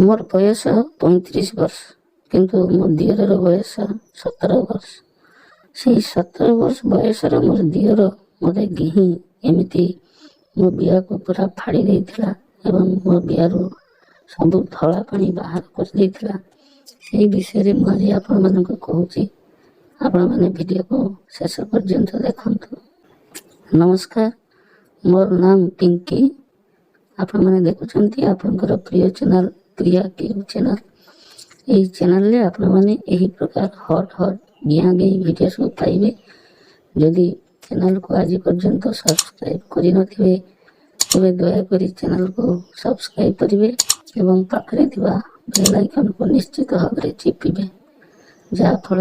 मोर बयस 35 वर्ष किंतु मो दियर बयस 17 वर्ष। से 17 वर्ष बयस मोर दियर मत गिही एमती मो बिया को पूरा फाड़ी देइथिला एवं मो बियारू सब धला पानी बाहर कर देइथिला। से विषय में आज आपण मानक कहूची, आपण माने वीडियो को शेष पर्यंत देखंतु। नमस्कार, मोर नाम पिंकी। आपण माने देखुचंती आपनकर प्रिय चैनल प्रिया क्लिप चैनल। यही चैनल ले आपण माने यही प्रकार हॉट गिया गई वीडियो सब पाइबे। यदि चैनल को आज पर्यंत सब्सक्राइब करि नथिबे तबे दया करी चैनल को सब्सक्राइब करिवे एवं पाखरे थिबा बेल आइकन को निश्चित भाବରେ चिपिबे, जहा फल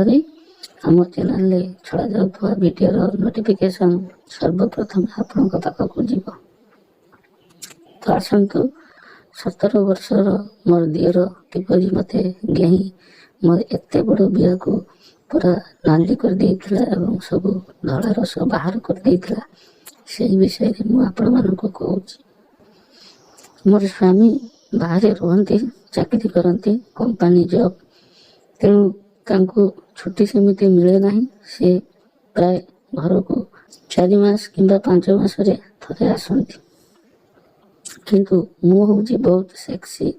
आम चैनल ले छड़ा जाउथवा वीडियो रो नोटिफिकेशन सर्वप्रथम आपनक पाखकु जीव। तो आसतु 17 वर्षर मोर दियर किपरि मते गेही मोर एते बड़ बिया को पूरा नाली कर देइथिला एवं सब धड़ा रस बाहर कर देइथिला। से विषय में आपण मानक कहूची। मोर स्वामी बाहर रहते, चाकरी करते, कंपनी जॉब, तेणु तांको छुट्टी सेमिति मिले नहीं। से प्राय घर को 4 मास किंबा 5 मास रे थरे आसंती। किंतु मु हूँ बहुत सेक्सी,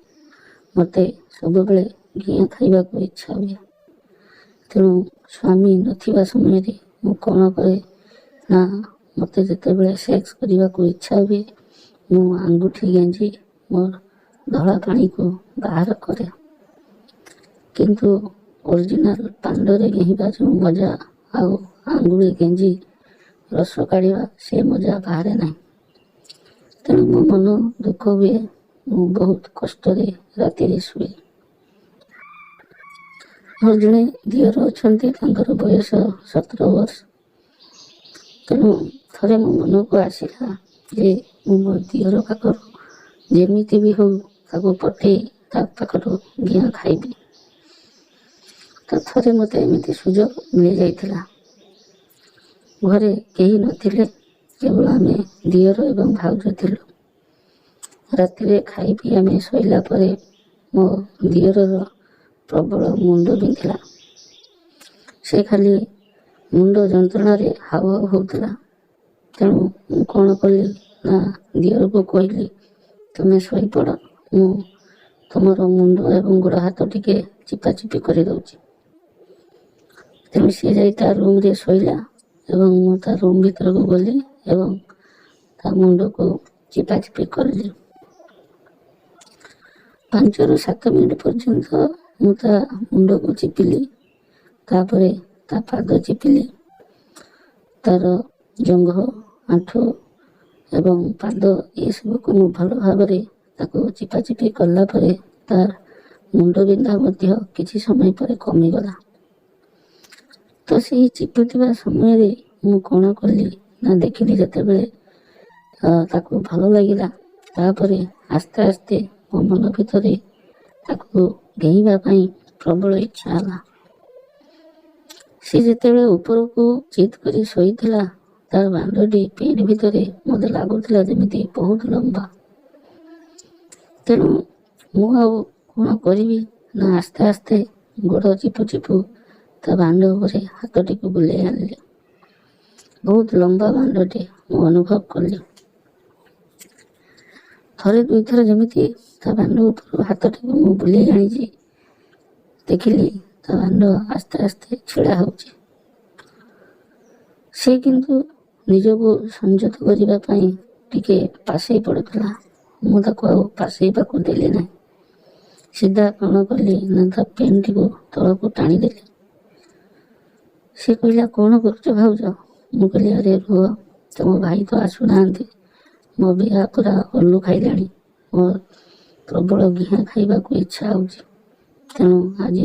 मते सब बेले घिया खाइबा को इच्छा हुए। तेणु स्वामी नथिबा समय रे मु कौन करे ना मते जेते बेले सेक्स करिबा को इच्छा हुए मु आंगुठी गेंजी मोर धला पानी को बाहर करे। किंतु ओरिजिनल पांडरे गेहिबा जो मजा आउ आंगुली गेंजी रस काढ़ा से मजा बाहर नहीं। तेणु मो मन दुख हुए, मु बहुत कष्ट राति शुए। मोर जड़े दियर अच्छा बयस 17 वर्ष। तेणु थे मो मन को आसला जे मो दियर पाखर जेमिति भी हो ताको पठे पाखर घिया खाइबी। तो थे मत एमती सुजोग मिल जाइथिला। घरे केही नथिले, केवल आमे दियर एवं भाउज थिलु। राति खाई पी आमे शोइला परे मो दियर प्रबल मुंड बिंधिला। से खाली मुंड जंत्रणा रे हाव होउतला। तेणु मु कौन कली ना दियर को कहली तुमे शोई पड़, मु तुमर मुंड एवं गोड़ हाथ टिके चिपाचिपी कर दउची। तेणु सी जाई ता रूम रे शोइला एवं मु ता रूम भीतर को गली एवं ता मुंड को चिपाचिपी करली। 5 ରୁ 7 मिनट पर्यंत मु ता मुंड को चिपिली। तापरे ता पाद चिपिली। तार जंघ, आंठू एवं पाद ये सब को मु भल भाବରେ ताको चिपाचिपी कला परे तार मुंड बिंधा मध्य किछि समय परे कमी गला। तो से चिपुथिबा समय रे मु कौन कली ना देखिली जते बेले ताको भल लागिला। तापरे आस्ते आस्ते मो मन भितरे ताको घेइबा पई प्रबल इच्छा हला। से जेतेबेले ऊपर को चित करी सोईथिला तार बांडटी पेट भितरे मते लागुथिला जेमिति बहुत लंबा। तेणु मु आउ कौन करिबी ना आस्ते आस्ते गोड़ चिपु चिपु ता बांड उपरे हाथटी को बुले आनली। बहुत लंबा बांडटे मु अनुभव कली। थरे दुई थर जमिति ता बांड उपर हाथटी को मु बुले आनी देखिली ता बांड आस्ते आस्ते छिड़ा होची। से किंतु निज को संयत करिबा पई टिके पासे पड़ुतला। मु ताको आउ पासेबा को देली नहीं। सीधा कौन कली ना ता पेंटी को तल को टाणी देली। से कहला कौन करुच भाउज? मु कहली अरे रुह, तुम भाई तो आसुना, मो बिहा पूरा हल्लू खाइलाणी। मोर प्रबल घिया खाइबा को इच्छा होची। तेणु आज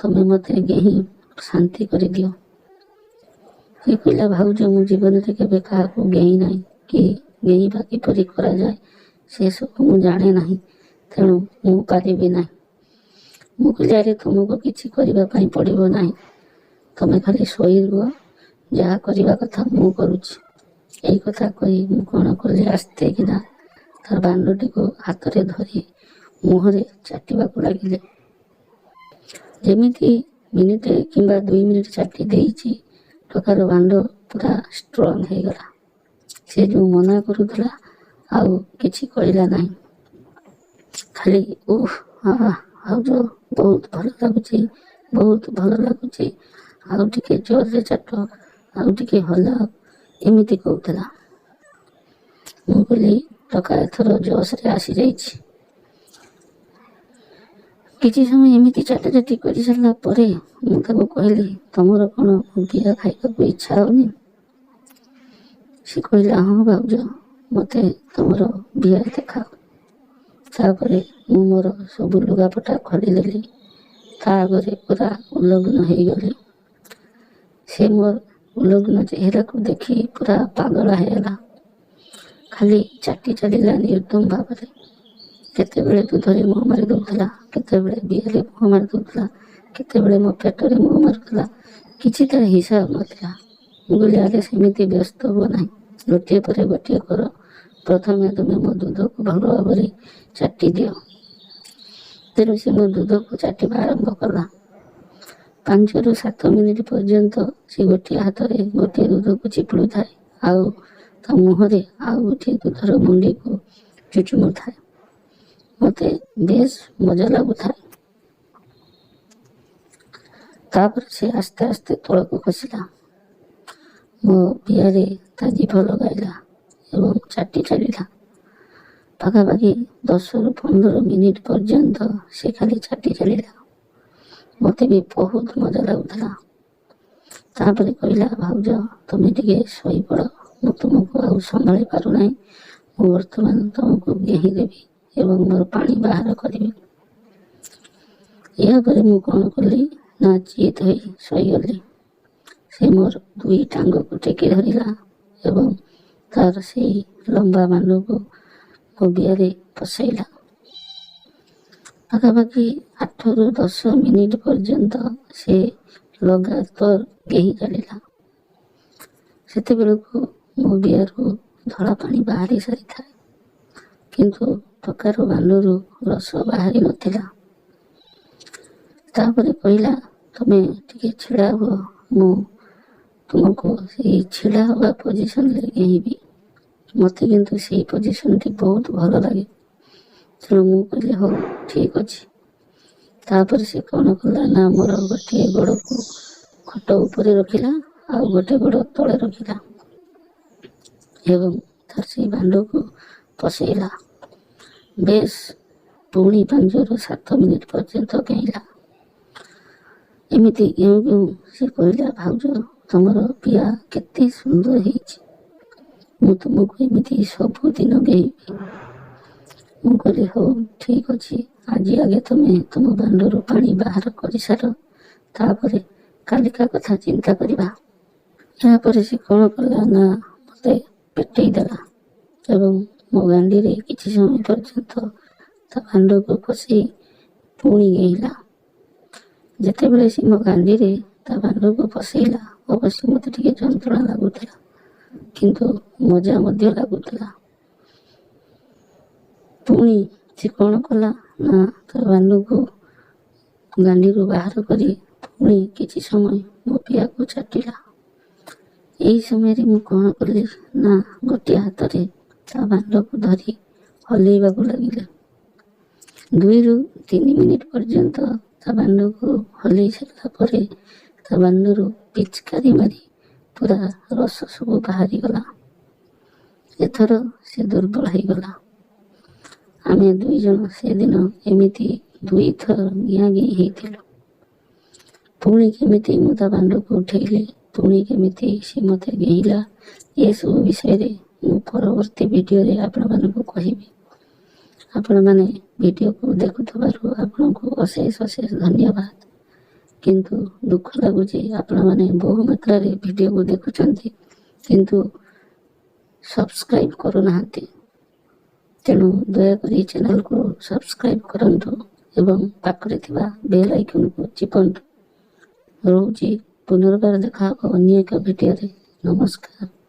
तुम मते गेही शांति कर दियो। से कहला भाउज मु जीवन रे केबे काहाकू गेही नाही कि गेहीबा किपरि करा जाए से सब मु जाने नाही। तेणु मु पारिबी नाही। मु कहली अरे तुमको किछि करिबा पई पड़िबो नाही, तुम खाली शोई रुह, जहाँ करवा कथा मु करुची। यही कथा कही मु कौन कली आस्ते किना तार बांडटी को हाथ रे धरी ମୁହଁରେ ଚାଟିବାକୁ ଲାଗିଲେ। ଯେମିତି ମିନିଟେ କିମ୍ବା 2 ମିନିଟ୍ ଚାଟି ଦେଇଛି, ଟୋକାର ବାଣ୍ଡ ପୁରା ଷ୍ଟ୍ରଙ୍ଗ ହେଇଗଲା। ସେ ଯେଉଁ ମନା କରୁଥିଲା ଆଉ କିଛି କହିଲା ନାହିଁ। ଖାଲି ଭାଉଜ ବହୁତ ଭଲ ଲାଗୁଛି, ବହୁତ ଭଲ ଲାଗୁଛି, ଆଉ ଟିକେ ଜୋରରେ ଚାଟ, ଆଉ ଟିକେ ହଲାଅ, ଏମିତି କହୁଥିଲା। ମୁଁ କହିଲି ଟୋକା ଏଥର ଜୋଶରେ ଆସିଯାଇଛି। କିଛି ସମୟ ଏମିତି ଚାଟାଚାଟି କରିସାରିଲା ପରେ ମୁଁ ତାକୁ କହିଲି, ତମର କ'ଣ ବିଆ ଖାଇବାକୁ ଇଚ୍ଛା ହଉନି? ସେ କହିଲା, ହଁ ଭାଉଜ, ମୋତେ ତମର ବିଆ ଦେଖାଅ। ତାପରେ ମୁଁ ମୋର ସବୁ ଲୁଗାପଟା ଖୋଲିଦେଲି। ତା ଆଗରେ ପୁରା ଉଲଗ୍ନ ହେଇଗଲି। ସେ ମୋର ଉଲଗ୍ନ ଚେହେରାକୁ ଦେଖି ପୁରା ପାଗଳ ହେଇଗଲା। ଖାଲି ଚାଟି ଚାଲିଲା ନିର୍ଦ୍ଦମ ଭାବରେ। କେତେବେଳେ ଦୁଧରେ ମୁହଁ ମାରି ଦେଉଥିଲା, କେତେବେଳେ ବିଆରେ ମୁହଁ ମାରି ଦେଉଥିଲା, କେତେବେଳେ ମୋ ପେଟରେ ମୁହଁ ମାରୁଥିଲା। କିଛି ତାର ହିସାବ ନଥିଲା। ମୁଁ କହିଲି, ଆରେ ସେମିତି ବ୍ୟସ୍ତ ହୁଅ ନାହିଁ, ଗୋଟିଏ ପରେ ଗୋଟିଏ କର। ପ୍ରଥମେ ତୁମେ ମୋ ଦୁଧକୁ ଭଲ ଭାବରେ ଚାଟି ଦିଅ। ତେଣୁ ସେ ମୋ ଦୁଧକୁ ଚାଟିବା ଆରମ୍ଭ କଲା। 5ରୁ 7 ମିନିଟ୍ ପର୍ଯ୍ୟନ୍ତ ସେ ଗୋଟିଏ ହାତରେ ଗୋଟିଏ ଦୁଧକୁ ଚିପୁଡ଼ୁଥାଏ, ଆଉ ତା ମୁହଁରେ ଆଉ ଗୋଟିଏ ଦୁଧର ମୁଣ୍ଡିକୁ ଚୁଚୁମୁଥାଏ। ମୋତେ ବେଶ ମଜା ଲାଗୁଥାଏ। ତାପରେ ସେ ଆସ୍ତେ ଆସ୍ତେ ତଳକୁ ଖସିଲା। ମୋ ବିଆରେ ତା ଜିଭ ଲଗାଇଲା ଏବଂ ଚାଟି ଚାଲିଲା। ପାଖାପାଖି 10ରୁ 15 ମିନିଟ୍ ପର୍ଯ୍ୟନ୍ତ ସେ ଖାଲି ଚାଟି ଚାଲିଲା। ମୋତେ ବି ବହୁତ ମଜା ଲାଗୁଥିଲା। ତାପରେ କହିଲା, ଭାଉଜ, ତୁମେ ଟିକେ ଶୋଇପଡ଼, ମୁଁ ତୁମକୁ ଆଉ ସମ୍ଭାଳି ପାରୁନାହିଁ। ମୁଁ ବର୍ତ୍ତମାନ ତୁମକୁ ଗେହି ଦେବି ଏବଂ ମୋର ପାଣି ବାହାର କରିବି। ଏହାପରେ ମୁଁ କ'ଣ କଲି ନା ଚିତ୍ ହୋଇ ଶୋଇଗଲି। ସେ ମୋର 2 ଟାଙ୍ଗକୁ ଟେକି ଧରିଲା ଏବଂ ତାର ସେଇ ଲମ୍ବା ବାଣ୍ଡକୁ ମୋ ବିଆରେ ପଶାଇଲା। ପାଖାପାଖି 8ରୁ 10 ମିନିଟ୍ ପର୍ଯ୍ୟନ୍ତ ସେ ଲଗାତାର ଗେହି ଚାଲିଲା। ସେତେବେଳକୁ ମୋ ବିଆରୁ ଧଳା ପାଣି ବାହାରି ସାରିଥାଏ, କିନ୍ତୁ ଟୋକାର ବାଣ୍ଡରୁ ରସ ବାହାରି ନଥିଲା। ତାପରେ କହିଲା, ତମେ ଟିକେ ଛିଡ଼ା ହୁଅ, ମୁଁ ତୁମକୁ ସେଇ ଛିଡ଼ା ହେବା ପୋଜିସନରେ ଗେହିବି। ମୋତେ କିନ୍ତୁ ସେଇ ପୋଜିସନଟି ବହୁତ ଭଲ ଲାଗେ। ତେଣୁ ମୁଁ କହିଲି, ହଉ ଠିକ୍ ଅଛି। ତାପରେ ସେ କ'ଣ କଲା ନା ମୋର ଗୋଟିଏ ଗୋଡ଼କୁ ଖଟ ଉପରେ ରଖିଲା, ଆଉ ଗୋଟେ ଗୋଡ଼ ତଳେ ରଖିଲା ଏବଂ ତାର ସେଇ ବାଣ୍ଡକୁ ପଶାଇଲା। ବେଶ ପୁଣି 5ରୁ 7 ମିନିଟ୍ ପର୍ଯ୍ୟନ୍ତ ଗେହିଲା। ଏମିତି ଗେଉଁ ଗେଉଁ ସେ କହିଲା, ଭାଉଜ, ତମର ବିଆ କେତେ ସୁନ୍ଦର ହେଇଛି। ମୁଁ ତୁମକୁ ଏମିତି ସବୁଦିନ ଗେହିବି। ମୁଁ କହିଲି, ହଉ ଠିକ୍ ଅଛି। ଆଜି ଆଗେ ତମେ ତୁମ ବାଣ୍ଡରୁ ପାଣି ବାହାର କରିସାର, ତାପରେ କାଲିକା କଥା ଚିନ୍ତା କରିବା। ଏହାପରେ ସେ କ'ଣ କଲା ନା ମୋତେ ପେଟେଇ ଦେଲା ଏବଂ ମୋ ଗାଣ୍ଡିରେ କିଛି ସମୟ ପର୍ଯ୍ୟନ୍ତ ତା ବାଣ୍ଡକୁ ପଶାଇ ପୁଣି ଗେହିଲା। ଯେତେବେଳେ ସେ ମୋ ଗାଣ୍ଡିରେ ତା ବାଣ୍ଡକୁ ପଶାଇଲା, ଅବଶ୍ୟ ମୋତେ ଟିକେ ଯନ୍ତ୍ରଣା ଲାଗୁଥିଲା, କିନ୍ତୁ ମଜା ମଧ୍ୟ ଲାଗୁଥିଲା। ପୁଣି ସେ କ'ଣ କଲା ନା ତା ବାଣ୍ଡକୁ ଗାଣ୍ଡିରୁ ବାହାର କରି ପୁଣି କିଛି ସମୟ ମୋ ପିଆକୁ ଚାଟିଲା। ଏହି ସମୟରେ ମୁଁ କ'ଣ କଲି ନା ଗୋଟିଏ ହାତରେ ତା ବାଣ୍ଡକୁ ଧରି ହଲେଇବାକୁ ଲାଗିଲି। 2ରୁ 3 ମିନିଟ୍ ପର୍ଯ୍ୟନ୍ତ ତା ବାଣ୍ଡକୁ ହଲେଇ ସାରିଲା ପରେ ତା ବାଣ୍ଡରୁ ପିଚକାରି ମାରି ପୁରା ରସ ସବୁ ବାହାରିଗଲା। ଏଥର ସେ ଦୁର୍ବଳ ହେଇଗଲା। ଆମେ 2 ଜଣ ସେଦିନ ଏମିତି 2 ଥର ଗିଆଁ ଗିଁ ହେଇଥିଲୁ। ପୁଣି କେମିତି ମୁଁ ତା ବାଣ୍ଡକୁ ଉଠେଇଲି, ପୁଣି କେମିତି ସେ ମୋତେ ଗେହିଲା, ଏସବୁ ବିଷୟରେ ମୁଁ ପରବର୍ତ୍ତୀ ଭିଡ଼ିଓରେ ଆପଣମାନଙ୍କୁ କହିବି। ଆପଣମାନେ ଭିଡ଼ିଓକୁ ଦେଖୁଥିବାରୁ ଆପଣଙ୍କୁ ଅଶେଷ ଅଶେଷ ଧନ୍ୟବାଦ। କିନ୍ତୁ ଦୁଃଖ ଲାଗୁଛି, ଆପଣମାନେ ବହୁ ମାତ୍ରାରେ ଭିଡ଼ିଓକୁ ଦେଖୁଛନ୍ତି କିନ୍ତୁ ସବସ୍କ୍ରାଇବ୍ କରୁନାହାନ୍ତି। ତେଣୁ ଦୟାକରି ଚ୍ୟାନେଲକୁ ସବସ୍କ୍ରାଇବ୍ କରନ୍ତୁ ଏବଂ ପାଖରେ ଥିବା ବେଲ୍ ଆଇକନକୁ ଚିପନ୍ତୁ। ରହୁଛି, ପୁନର୍ବାର ଦେଖା ହେବ ଅନ୍ୟ ଏକ ଭିଡ଼ିଓରେ। ନମସ୍କାର।